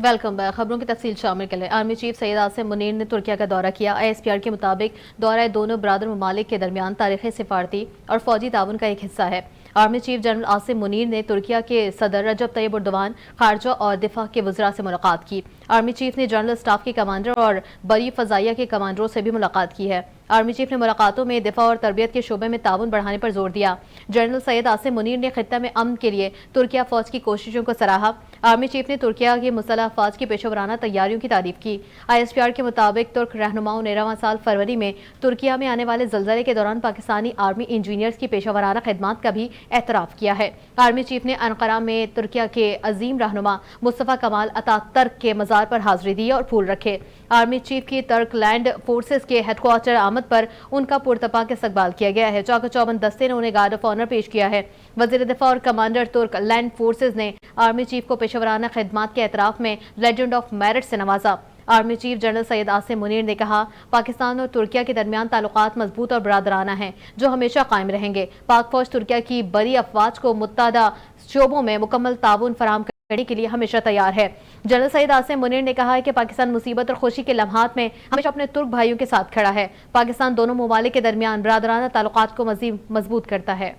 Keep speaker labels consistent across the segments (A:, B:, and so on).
A: Welcome back. खबरों की तफसील शामिल करें। आर्मी चीफ सैयद आसिम मुनीर ने तुर्किया का दौरा किया। ISPR के मुताबिक दौरा दोनों बरादर ममालिक के दरमियान तारीखी सिफारती और फौजी ताउन का एक हिस्सा है। Army chief general Asim Munir ने तुर्किया के सदर रजब तैयब एर्दोगान, खारजा और दिफा के वज़रा से मुलाकात की। आर्मी चीफ ने जनरल स्टाफ के कमांडर और बरी फजाइया के कमांडरों से भी मुलाकात की है। आर्मी चीफ ने मुलाकातों में दिफा और तरबियत के शोबे में ताउन बढ़ाने पर जोर दिया। जनरल सैयद आसिम मुनीर ने खित्ता में अमन के लिए तुर्किया फौज की कोशिशों को सराहा। आर्मी चीफ ने तुर्किया की मुसल्लह अफवाज की पेशेवराना तैयारियों की तारीफ की। ISPR के मुताबिक तुर्क रहनुमाओं ने रवां साल फरवरी में तुर्किया में आने वाले ज़लज़ले के दौरान पाकिस्तानी आर्मी इंजीनियर्स की पेशेवराना खिदमात का भी एतराफ़ किया है। आर्मी चीफ ने अनकरा में तुर्किया के अजीम रहनुमा मुस्तफ़ा कमाल अतातुर्क के मज़ार पर हाजिरी दी और फूल रखे। आर्मी चीफ की तुर्क लैंड फोर्सेस के हेडक्वार्टर आमद पर उनका पुरतपा के इस्तकबाल किया गया है। चाक चौबंद दस्ते ने उन्हें गार्ड ऑफ ऑनर पेश किया है। वज़ीर दिफा और कमांडर तुर्क लैंड फोर्सेस ने आर्मी चीफ को पेशेवराना खिदमात के एतराफ़ में लेजेंड ऑफ मेरिट से नवाजा। Army chief general Syed Asim Munir ने कहा, पाकिस्तान और तुर्किया के दरमियान ताल्लुकात मजबूत और बरादराना हैं जो हमेशा कायम रहेंगे। पाक फौज तुर्किया की बड़ी अफवाज को मुत्तदा शोबों में मुकम्मल ताउन फराहम करने के लिए हमेशा तैयार है। जनरल सैयद आसिम मुनीर ने कहा है कि पाकिस्तान मुसीबत और खुशी के लम्हात में हमेशा अपने तुर्क भाइयों के साथ खड़ा है। पाकिस्तान दोनों ममालिक के दरमियान बरादराना ताल्लुकात को मज़ीद मजबूत करता है।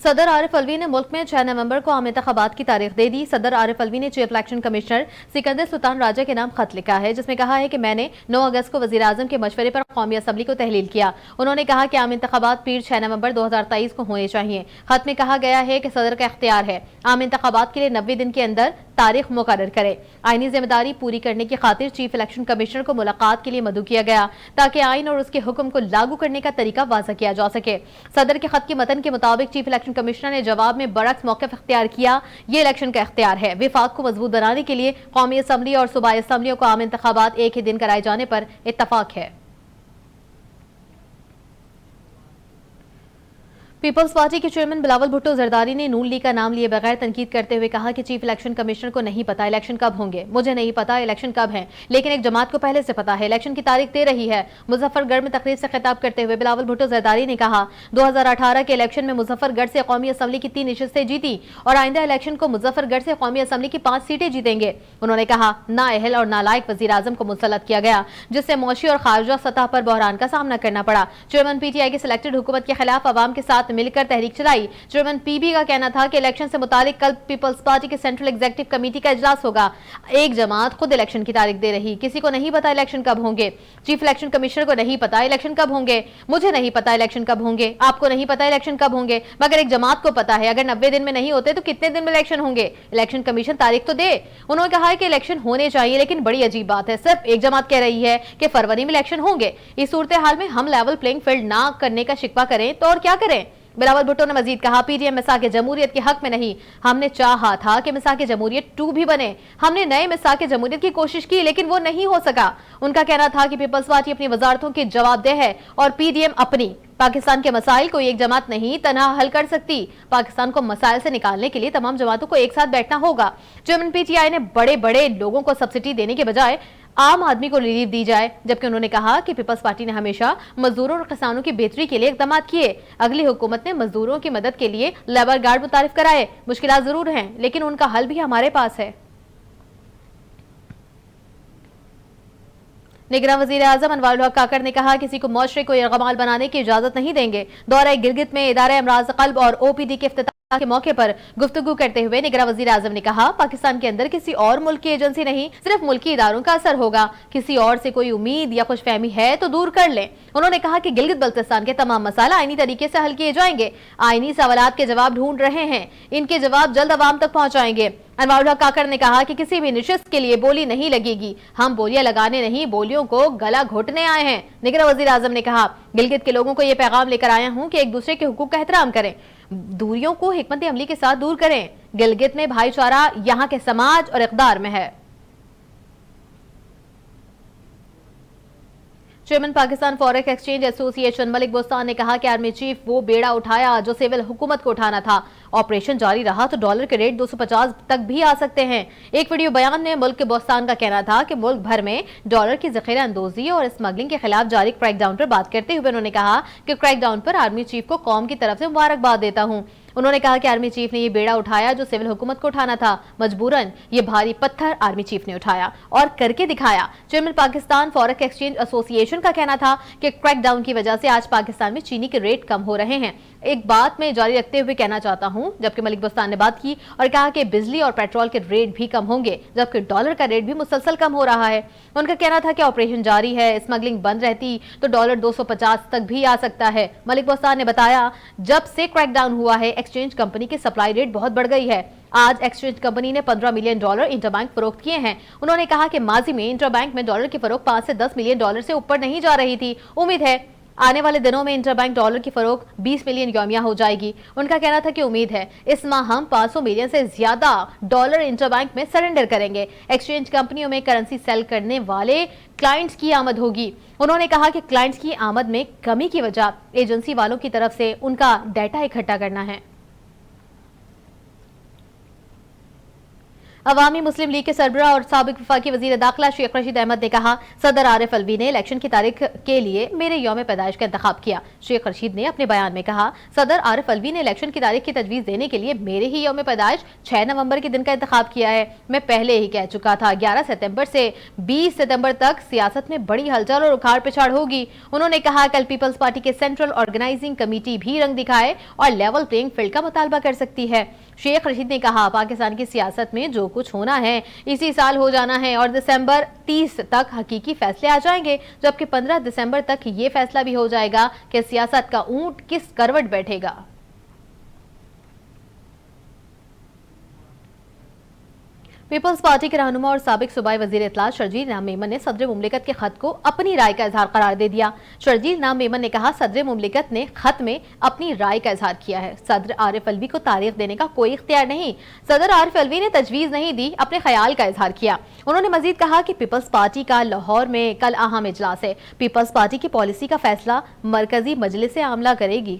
A: सदर आरिफ अलवी ने मुल्क में 6 नवंबर को आम इंतखाबात की तारीख दे दी। सदर आरिफ अलवी ने chief election commissioner Sikandar Sultan Raja के नाम खत लिखा है, जिसमें कहा है कि मैंने 9 अगस्त को वज़ीर आज़म के मशवरे पर कौमी असम्बली को तहलील किया। उन्होंने कहा कि आम इंतखाबात पीर 6 नवंबर 2023 को होने चाहिए। खत में कहा गया है कि सदर का इख्तियार है आम इंतखाबात के लिए 90 दिन के अंदर तारीख मुकर्रर करे। आईनी जिम्मेदारी पूरी करने की खातिर चीफ इलेक्शन कमिश्नर को मुलाकात के लिए मदऊ किया गया ताकि आइन और उसके हुक्म को लागू करने का तरीका वाज़ह किया जा सके। सदर के खत के मतन के मुताबिक चीफ इलेक्शन कमिश्नर ने जवाब में बरक्स मौक़िफ़ इख्तियार किया। ये इलेक्शन का इख्तियार है। विफाक को मजबूत बनाने के लिए कौमी असम्बली और सूबाई असम्बलियों को आम इंतखाबात एक ही दिन कराए जाने पर इत्तफाक है। पीपल्स पार्टी के चेयरमैन बिलावल भुट्टो जरदारी ने नून लीग का नाम लिए बगैर तनकीद करते हुए कहा कि चीफ इलेक्शन कमिश्नर को नहीं पता इलेक्शन कब होंगे। मुझे नहीं पता इलेक्शन कब है, लेकिन एक जमात को पहले से पता है। इलेक्शन की तारीख दे रही है। मुजफ्फरगढ़ में तकरीर से खिताब करते हुए बिलावल भुट्टो जरदारी ने कहा, 2018 के इलेक्शन में मुजफ्फरगढ़ से कौमी असम्बली की 3 नशिस्तें जीती और आइंदा इलेक्शन को मुजफ्फरगढ़ से कौमी असम्बली की 5 सीटें जीतेंगे। उन्होंने कहा, नाअहल और नालायक वज़ीर आज़म को मुसल्लत किया गया, जिससे मौशी और खारजा सतह पर बहरान का सामना करना पड़ा। चेयरमैन PTI की सिलेक्टेड हुकूमत के खिलाफ अवाम के साथ मिलकर तहरीक चेयरमैन PB का कहना था कि इलेक्शन से मुतालिक कल पीपल्स पार्टी की सेंट्रल एग्जीक्यूटिव कमेटी का इजलास होगा। एक जमात खुद इलेक्शन की तारीख दे रही, किसी को नहीं पता इलेक्शन कब होंगे। चीफ इलेक्शन कमिश्नर को नहीं पता इलेक्शन कब होंगे, मुझे नहीं पता इलेक्शन कब होंगे, आपको नहीं पता इलेक्शन कब होंगे, मगर एक जमात को पता है। अगर 90 दिन में नहीं होते तो कितने दिन में इलेक्शन होंगे? इलेक्शन कमीशन तारीख तो दे। उन्होंने कहा है कि इलेक्शन होने चाहिए, लेकिन बड़ी अजीब बात है, सिर्फ एक जमात कह रही है कि फरवरी में इलेक्शन होंगे। इस सूरत हाल में हम लेवल प्लेइंग फील्ड ना करने का शिकवा करें तो और क्या करें? बिलावल भुट्टो ने मजीद कहा, PDM मिसाक जमहूरियत के हक में नहीं, हमने चाहा था कि मिसाक जमहूरियत 2 भी बने। हमने नए मिसाक जमहूरियत की कोशिश की, लेकिन वो नहीं हो सका। उनका कहना था कि पीपल्स पार्टी अपनी वजारतों की जवाबदेह है और PDM अपनी। पाकिस्तान के मसाइल को एक जमात नहीं तनहा हल कर सकती। पाकिस्तान को मसाइल से निकालने के लिए तमाम जमातों को एक साथ बैठना होगा। चेयरमैन PTI ने बड़े बड़े लोगों को सब्सिडी देने के बजाय आम आदमी को रिलीफ दी जाए, जबकि उन्होंने कहा कि पीपल्स पार्टी ने हमेशा मजदूरों और किसानों की बेहतरी के लिए इकदाम किए। अगली हुकूमत ने मजदूरों की मदद के लिए लेबर गार्ड मुतारिफ कराए। मुश्किलात जरूर हैं, लेकिन उनका हल भी हमारे पास है। निगरान वज़ीर आज़म अनवारुल हक काकड़ ने कहा, किसी को मुआशरे को यरगमाल बनाने की इजाजत नहीं देंगे। दौरा गिलगित में इदारे अमराज क़ल्ब और OPD के इफ्तिताह के मौके पर गुफ्तगू करते हुए निगरान वज़ीर आज़म ने कहा, पाकिस्तान के अंदर किसी और मुल्क की एजेंसी नहीं, सिर्फ मुल्की इदारों का असर होगा। किसी और से कोई उम्मीद या खुशफहमी है तो दूर कर लें। उन्होंने कहा कि गिलगित बल्तिस्तान के तमाम मसाला आईनी तरीके से हल किए जाएंगे। आईनी सवालात के जवाब ढूंढ रहे हैं, इनके जवाब जल्द अवाम तक पहुंचाएंगे। अनवारुल हक काकड़ ने कहा कि किसी भी निशिस्त के लिए बोली नहीं लगेगी। हम बोलियां लगाने नहीं, बोलियों को गला घोटने आए हैं। निगरान वज़ीर आज़म ने कहा, गिलगित के लोगों को यह पैगाम लेकर आया हूं कि एक दूसरे के हुकूक का एहतराम करें, दूरियों को हिकमत अमली के साथ दूर करें। गिलगित में भाईचारा यहाँ के समाज और इक़दार में है। Chairman Pakistan forex exchange association Malik Bostan ने कहा कि आर्मी चीफ वो बेड़ा उठाया जो सिविल हुकूमत को उठाना था। ऑपरेशन जारी रहा तो डॉलर के रेट 250 तक भी आ सकते हैं। एक वीडियो बयान में मुल्क के बोस्तान का कहना था कि मुल्क भर में डॉलर की ज़ख़ीरा अंदोजी और स्मगलिंग के खिलाफ जारी क्रैकडाउन पर बात करते हुए उन्होंने कहा कि क्रैकडाउन पर आर्मी चीफ को कौम की तरफ से मुबारकबाद देता हूँ। انہوں نے کہا کہ آرمی چیف نے یہ بیڑا اٹھایا جو سول حکومت کو اٹھانا تھا، مجبوراً یہ بھاری پتھر آرمی چیف نے اٹھایا اور کر کے دکھایا۔ چیئرمین پاکستان فورک ایکسچینج ایسوسی ایشن کا کہنا تھا کہ کریک ڈاؤن کی وجہ سے آج پاکستان میں چینی کے ریٹ کم ہو رہے ہیں۔ ایک بات میں جاری رکھتے ہوئے کہنا چاہتا ہوں، جبکہ ملک بستان نے بات کی اور کہا کہ بجلی اور پیٹرول کے ریٹ بھی کم ہوں گے، جبکہ ڈالر کا ریٹ بھی مسلسل کم ہو رہا ہے۔ ان کا کہنا تھا کہ آپریشن جاری ہے، اسمگلنگ بند رہتی تو ڈالر 250 تک بھی آ سکتا ہے۔ ملک بستان نے بتایا جب سے کریک ڈاؤن ہوا ہے ایکسچینج کمپنی کی سپلائی ریٹ بہت بڑھ گئی ہے۔ آج ایکسچینج کمپنی نے $15 ملین انٹر بینک فروخت کیے ہیں۔ انہوں نے کہا کہ ماضی میں انٹر بینک میں ڈالر کی فروخت $5 سے $10 ملین سے اوپر نہیں جا رہی تھی۔ امید ہے آنے والے دنوں میں انٹر بینک ڈالر کی فروخت 20 ملین یومیہ ہو جائے گی۔ ان کا کہنا تھا کہ امید ہے اس ماہ ہم 500 ملین سے زیادہ ڈالر انٹر بینک میں سرنڈر کریں گے۔ ایکسچینج کمپنیوں میں کرنسی سیل کرنے والے کلائنٹس کی آمد ہوگی۔ انہوں نے کہا کہ کلائنٹس کی آمد میں کمی کی وجہ ایجنسی والوں کی طرف سے ان کا ڈیٹا اکٹھا کرنا ہے۔ عوامی مسلم لیگ کے سربراہ اور سابق وفاقی وزیر داخلہ شیخ رشید احمد نے کہا صدر عارف الوی نے الیکشن کی تاریخ کے لیے میرے یوم پیدائش کا انتخاب کیا۔ شیخ رشید نے اپنے بیان میں کہا صدر عارف الوی نے الیکشن کی تاریخ کی تجویز دینے کے لیے میرے ہی یوم پیدائش 6 نومبر کے دن کا انتخاب کیا ہے۔ میں پہلے ہی کہہ چکا تھا 11 ستمبر سے 20 ستمبر تک سیاست میں بڑی ہلچل اور اکھاڑ پچھاڑ ہوگی۔ انہوں نے کہا کل پیپلز پارٹی کے سینٹرل آرگنائزنگ کمیٹی بھی رنگ دکھائے اور لیول پلینگ فیلڈ کا مطالبہ کر سکتی ہے۔ شیخ رشید نے کہا پاکستان کی سیاست میں جو کچھ ہونا ہے اسی سال ہو جانا ہے اور دسمبر 30 تک حقیقی فیصلے آ جائیں گے، جبکہ 15 دسمبر تک یہ فیصلہ بھی ہو جائے گا کہ سیاست کا اونٹ کس کروٹ بیٹھے گا۔ پیپلز پارٹی کے رہنما اور سابق صوبائی وزیر اطلاع شرجیل نام میمن نے صدر مملکت کے خط کو اپنی رائے کا اظہار قرار دے دیا۔ شرجیل نام میمن نے کہا صدر مملکت نے خط میں اپنی رائے کا اظہار کیا ہے، صدر عارف الوی کو تاریخ دینے کا کوئی اختیار نہیں۔ صدر عارف الوی نے تجویز نہیں دی، اپنے خیال کا اظہار کیا۔ انہوں نے مزید کہا کہ پیپلز پارٹی کا لاہور میں کل اہم اجلاس ہے، پیپلز پارٹی کی پالیسی کا فیصلہ مرکزی مجلس عاملہ کرے گی۔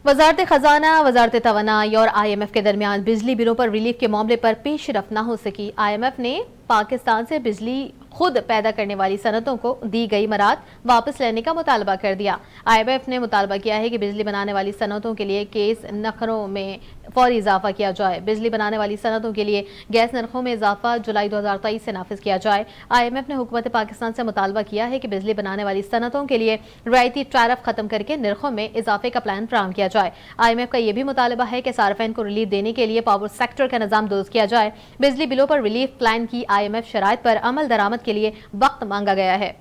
A: وزارت خزانہ، وزارت توانائی اور آئی ایم ایف کے درمیان بجلی بلوں پر ریلیف کے معاملے پر پیش رفت نہ ہو سکی۔ آئی ایم ایف نے پاکستان سے بجلی خود پیدا کرنے والی صنعتوں کو دی گئی مراحت واپس لینے کا مطالبہ کر دیا۔ آئی ایم ایف نے مطالبہ کیا ہے کہ بجلی بنانے والی صنعتوں کے لیے گیس نرخوں میں فوری اضافہ کیا جائے۔ بجلی بنانے والی صنعتوں کے لیے گیس نرخوں میں اضافہ جولائی 2023 سے نافذ کیا جائے۔ آئی ایم ایف نے حکومت پاکستان سے مطالبہ کیا ہے کہ بجلی بنانے والی صنعتوں کے لیے رعایتی ٹیرف ختم کر کے نرخوں میں اضافے کا پلان فراہم کیا جائے۔ آئی ایم ایف کا یہ بھی مطالبہ ہے کہ صارفین کو ریلیف دینے کے لیے پاور سیکٹر کا نظام درست کیا جائے۔ بجلی بلوں پر ریلیف پلان کی آئی ایم ایف شرائط پر عمل درآمد کے لیے وقت مانگا گیا ہے۔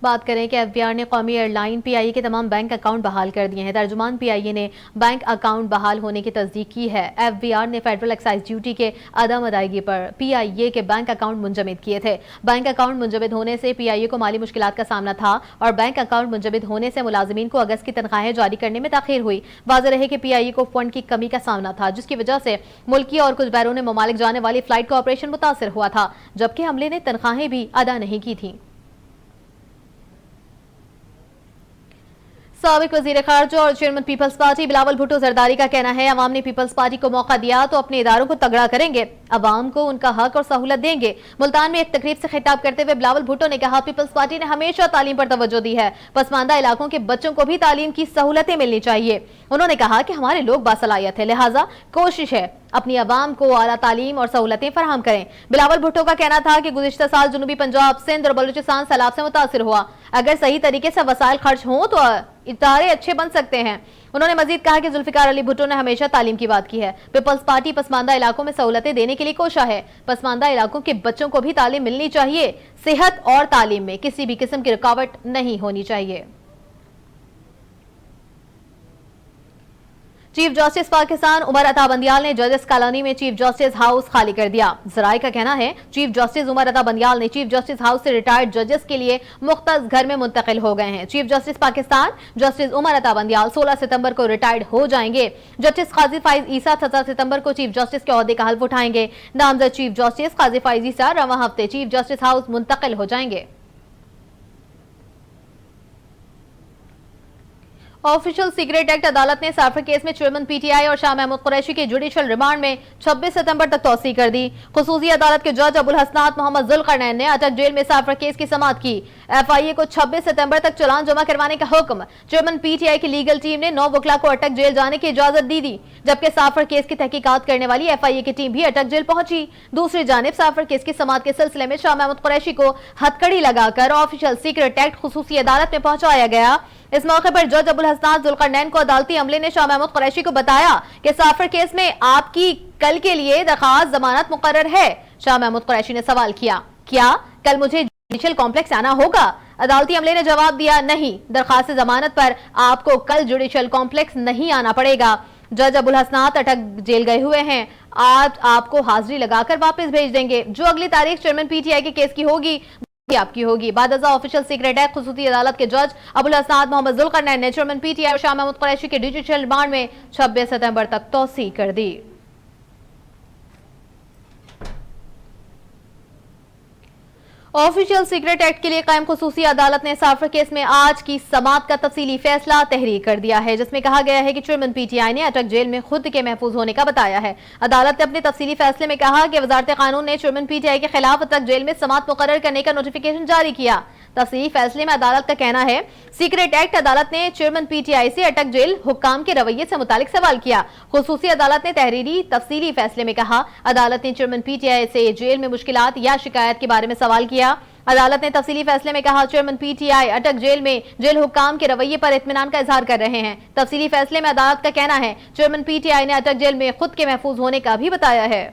A: بات کریں کہ ایف بی آر نے قومی ایئر لائن پی آئی اے کے تمام بینک اکاؤنٹ بحال کر دیے ہیں۔ ترجمان پی آئی اے نے بینک اکاؤنٹ بحال ہونے کی تصدیق کی ہے۔ ایف بی آر نے فیڈرل ایکسائز ڈیوٹی کے عدم ادائیگی پر پی آئی اے کے بینک اکاؤنٹ منجمد کیے تھے۔ بینک اکاؤنٹ منجمد ہونے سے پی آئی اے کو مالی مشکلات کا سامنا تھا اور بینک اکاؤنٹ منجمد ہونے سے ملازمین کو اگست کی تنخواہیں جاری کرنے میں تاخیر ہوئی۔ واضح رہے کہ پی آئی اے کو فنڈ کی کمی کا سامنا تھا، جس کی وجہ سے ملکی اور کچھ بیرون ممالک جانے والی فلائٹ کا آپریشن متاثر ہوا تھا، جبکہ عملے نے تنخواہیں بھی ادا نہیں کی تھیں۔ سابق وزیر خارجہ اور چیئرمین پیپلز پارٹی بلاول بھٹو زرداری کا کہنا ہے عوام نے پیپلز پارٹی کو موقع دیا تو اپنے اداروں کو تگڑا کریں گے، عوام کو ان کا حق اور سہولت دیں گے۔ ملتان میں ایک تقریب سے خطاب کرتے ہوئے بلاول بھٹو نے کہا پیپلز پارٹی نے ہمیشہ تعلیم پر توجہ دی ہے، پسماندہ علاقوں کے بچوں کو بھی تعلیم کی سہولتیں ملنی چاہیے۔ انہوں نے کہا کہ ہمارے لوگ باصلاحیت ہے، لہٰذا کوشش ہے اپنی عوام کو اعلیٰ تعلیم اور سہولتیں فراہم کریں۔ بلاول بھٹو کا کہنا تھا کہ گزشتہ سال جنوبی پنجاب، سندھ اور بلوچستان سیلاب سے متاثر ہوا، اگر صحیح طریقے سے وسائل خرچ ہوں تو ادارے اچھے بن سکتے ہیں۔ انہوں نے مزید کہا کہ ذوالفقار علی بھٹو نے ہمیشہ تعلیم کی بات کی ہے، پیپلز پارٹی پسماندہ علاقوں میں سہولتیں دینے کے لیے کوشاں ہے، پسماندہ علاقوں کے بچوں کو بھی تعلیم ملنی چاہیے، صحت اور تعلیم میں کسی بھی قسم کی رکاوٹ نہیں ہونی چاہیے۔ چیف جسٹس پاکستان عمر عطا بندیال نے ججز کالونی میں چیف جسٹس ہاؤس خالی کر دیا۔ ذرائع کا کہنا ہے چیف جسٹس عمر عطا بندیال نے چیف جسٹس ہاؤس سے ریٹائرڈ ججز کے لیے مختص گھر میں منتقل ہو گئے ہیں۔ Chief justice Pakistan justice Umar Ata Bandial 16 ستمبر کو ریٹائرڈ ہو جائیں گے۔ جسٹس قاضی فائز عیسیٰ 17 ستمبر کو چیف جسٹس کے عہدے کا حلف اٹھائیں گے۔ نامزد چیف جسٹس قاضی فائز عیسیٰ رواں ہفتے چیف جسٹس ہاؤس منتقل ہو جائیں گے۔ آفیشل سیکریٹ ایکٹ عدالت نے سافر کیس میں چیئرمین پی ٹی آئی اور شاہ محمود قریشی کے جوڈیشل ریمانڈ میں 26 ستمبر تک توسیع کر دی۔ خصوصی عدالت کے جج ابوالحسنات محمد ذوالقرنین نے اٹک جیل میں سافر کیس کی سماعت کی۔ FIA को 26 सितंबर तक चालान जमा करवाने का हुक्म। चेयरमैन PTI की लीगल टीम ने 9 वकला को अटक जेल जाने की इजाजत दी थी, जबकि साफर केस की तहकीकात करने वाली FIA की टीम भी अटक जेल पहुंची। दूसरी जानिब साफर केस की समाअत के सिलसिले में शाह महमूद कुरैशी को हथकड़ी लगाकर ऑफिशियल सीक्रेट एक्ट खुसूसी अदालत में पहुंचाया गया। इस मौके पर जज अबुल हसनात जुल्करनैन को अदालती अमले ने शाह महमूद कुरैशी को बताया कि साफर केस में आपकी कल के लिए दरखास्त जमानत मुकर्रर है। शाह महमूद कुरैशी ने सवाल किया, क्या कल मुझे जुडिशियल कॉम्प्लेक्स आना होगा? अदालती अमले ने जवाब दिया, नहीं, दरखास्त जमानत पर आपको कल जुडिशियल कॉम्प्लेक्स नहीं आना पड़ेगा। जज अबुल हसनात अटक जेल गए हुए हैं, आज आपको हाजिरी लगाकर वापस भेज देंगे। जो अगली तारीख चेयरमैन PTI के केस की होगी आपकी होगी। बादअज़ा ऑफिशियल सीक्रेट एक्ट खुसूसी अदालत के जज अबुल हसनात मोहम्मद जुल्करनैन ने चेयरमैन PTI और शाह महमूद कुरैशी के जुडिशियल रिमांड में 26 सितंबर तक तौसीह कर दी। ऑफिशियल सीक्रेट एक्ट के लिए कायम खुसूसी अदालत ने साफर केस में आज की समाअत का तफसीली फैसला तहरीर कर दिया है, जिसमें कहा गया है कि चेयरमैन PTI ने अटक जेल में खुद के महफूज होने का बताया है। अदालत ने अपने तफसीली फैसले में कहा कि वजारत कानून ने चेयरमैन PTI के खिलाफ अटक जेल में समाअत मुकर्रर करने का नोटिफिकेशन जारी किया। तफसीली फैसले में अदालत का कहना है, सीक्रेट एक्ट अदालत ने चेयरमैन PTI से अटक जेल हुक्काम के रवैये से मुतालिक सवाल किया। खुसूसी अदालत ने तहरीरी तफसीली फैसले में कहा, अदालत ने चेयरमैन PTI से जेल में मुश्किलात या शिकायत के बारे में सवाल किया। अदालत ने तफसीली फैसले में कहा, चेयरमैन PTI अटक जेल में जेल हुक्काम के रवैये पर इत्मीनान का इजहार कर रहे हैं। तफसीली फैसले में अदालत का कहना है, चेयरमैन PTI ने अटक जेल में खुद के महफूज होने का भी बताया है।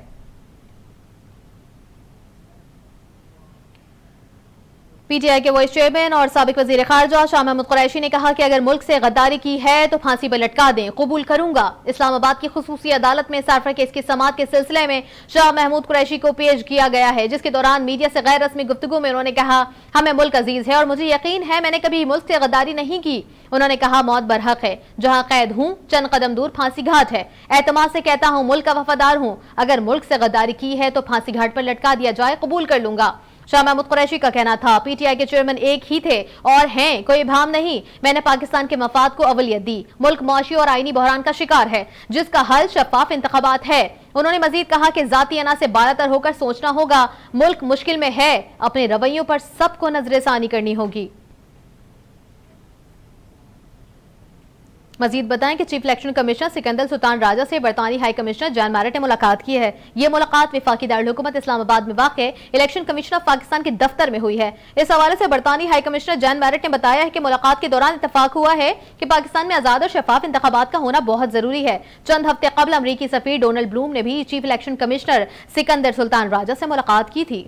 A: PTI के वाइस चेयरमैन और साबिक वजीर खारजा शाह महमूद कुरैशी ने कहा कि अगर मुल्क से गद्दारी की है तो फांसी पर लटका दें, कबूल करूंगा। इस्लामाबाद की खुसूसी अदालत में साफर केस की समाअत के सिलसिले में शाह महमूद कुरैशी को पेश किया गया है, जिसके दौरान मीडिया से गैर रस्मी गुफ्तगू में उन्होंने कहा, हमें मुल्क अजीज है और मुझे यकीन है मैंने कभी मुल्क से गद्दारी नहीं की। उन्होंने कहा, मौत बरहक है, जहां कैद हूं चंद कदम दूर फांसी घाट है। एतमाद से कहता हूं मुल्क का वफादार हूं, अगर मुल्क से गद्दारी की है तो फांसी घाट पर लटका दिया जाए, कबूल कर लूंगा। शाह महमूद कुरैशी का कहना था, PTI के चेयरमैन एक ही थे और हैं, कोई भाम नहीं। मैंने पाकिस्तान के मफाद को अवलियत दी। मुल्क मुआशी और आईनी बहरान का शिकार है, जिसका हल शफाफ इंतखाबात है। उन्होंने मजीद कहा कि जाती अना से बालातर होकर सोचना होगा, मुल्क मुश्किल में है, अपने रवैयों पर सबको नजरसानी करनी होगी। मजीद बताएं कि chief election commissioner Sikandar Sultan Raja से बरतानी हाई कमिश्नर जॉन मैरेट ने मुलाकात की है। ये मुलाकात वफाकी दारुल हुकूमत इस्लामाबाद में वाक़े इलेक्शन कमिश्नर पाकिस्तान के दफ्तर में हुई है। इस हवाले से बरतानी हाई कमिश्नर जॉन मैरेट ने बताया है कि मुलाकात के दौरान इत्तफाक हुआ है कि पाकिस्तान में आजाद और शफाफ इंतखाबात का होना बहुत जरूरी है। चंद हफ्ते कबल अमरीकी सफीर डोनाल्ड ब्लूम ने भी chief election commissioner Sikandar Sultan Raja से मुलाकात की थी।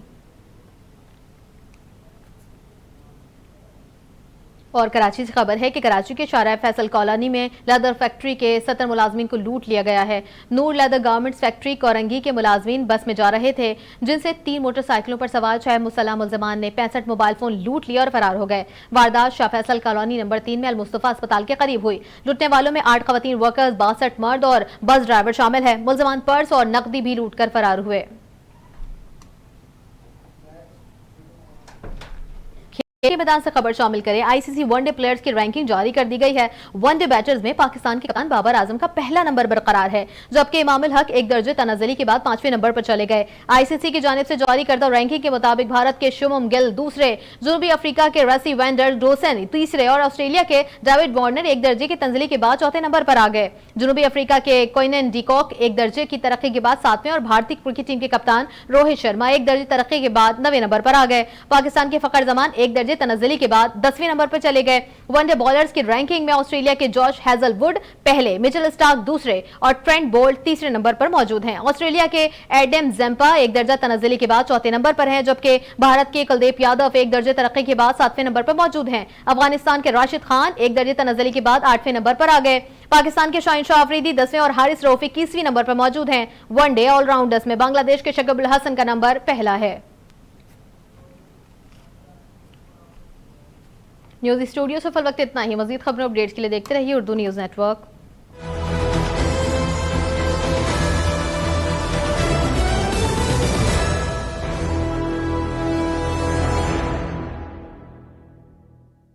A: और कराची से खबर है कि कराची के शाहराह फैसल कॉलोनी में लेदर फैक्ट्री के 70 मुलाजमीन को लूट लिया गया है। नूर लेदर गारमेंट्स फैक्ट्री कोरंगी के मुलाजमीन बस में जा रहे थे, जिनसे 3 मोटरसाइकिलों पर सवार 6 मुसल्लह मुल्ज़िमान ने 65 मोबाइल फोन लूट लिया और फरार हो गए। वारदात शाह फैसल कॉलोनी नंबर 3 में अल-मुस्तफा अस्पताल के करीब हुई। लुटने वालों में 8 खवातीन वर्कर्स, 62 मर्द और बस ड्राइवर शामिल है। मुल्ज़िमान पर्स और नकदी भी लूट कर फरार हुए। के मैदान से खबर शामिल करें। ICC वनडे प्लेयर्स की रैंकिंग जारी कर दी गई है। वनडे बैटर्स में पाकिस्तान के कप्तान बाबर आजम का पहला नंबर बरकरार है, जबकि इमामुल हक एक दर्जे तनाज़ुली के बाद 5वें नंबर पर चले गए। ICC की जानिब से जारी करदा रैंकिंग के मुताबिक भारत के शुभम गिल दूसरे, जनूबी अफ्रीका के रसी वैंडर डोसन तीसरे और ऑस्ट्रेलिया के डेविड वार्नर एक दर्जे की तंजली के बाद 4थे नंबर पर आ गए। जनूबी अफ्रीका के क्विनन डीकॉक एक दर्जे की तरक्की के बाद 7वें और भारतीय क्रिकेट टीम के कप्तान रोहित शर्मा एक दर्जे तरक्की के बाद 9वें नंबर पर आ गए। पाकिस्तान के फखर जमान एक दर्जे तनाज़ुली के बाद 10वें नंबर पर चले गए। वनडे बॉलर्स की रैंकिंग में ऑस्ट्रेलिया के जॉश हेजलवुड पहले, मिचेल स्टार्क दूसरे और ट्रेंट बोल्ट तीसरे नंबर पर मौजूद हैं। ऑस्ट्रेलिया के एडम ज़ेम्पा एक दर्जा तनाज़ुली के बाद 4थे नंबर पर हैं, जबकि भारत के कुलदीप यादव एक दर्जे तरक्की के बाद 7वें नंबर पर मौजूद हैं। अफगानिस्तान के राशिद खान एक दर्जे तनाज़ुली के बाद 8वें नंबर पर आ गए। पाकिस्तान के शाहीन शाह अफरीदी 10वें और हारिस रऊफ 21वें नंबर पर मौजूद हैं। वनडे ऑलराउंडर्स में बांग्लादेश के शकीब उल हसन का नंबर पहला है। न्यूज़ स्टूडियो से फिल वक्त इतना ही। मजीद खबरों अपडेट्स के लिए देखते रहिए उर्दू न्यूज़ नेटवर्क।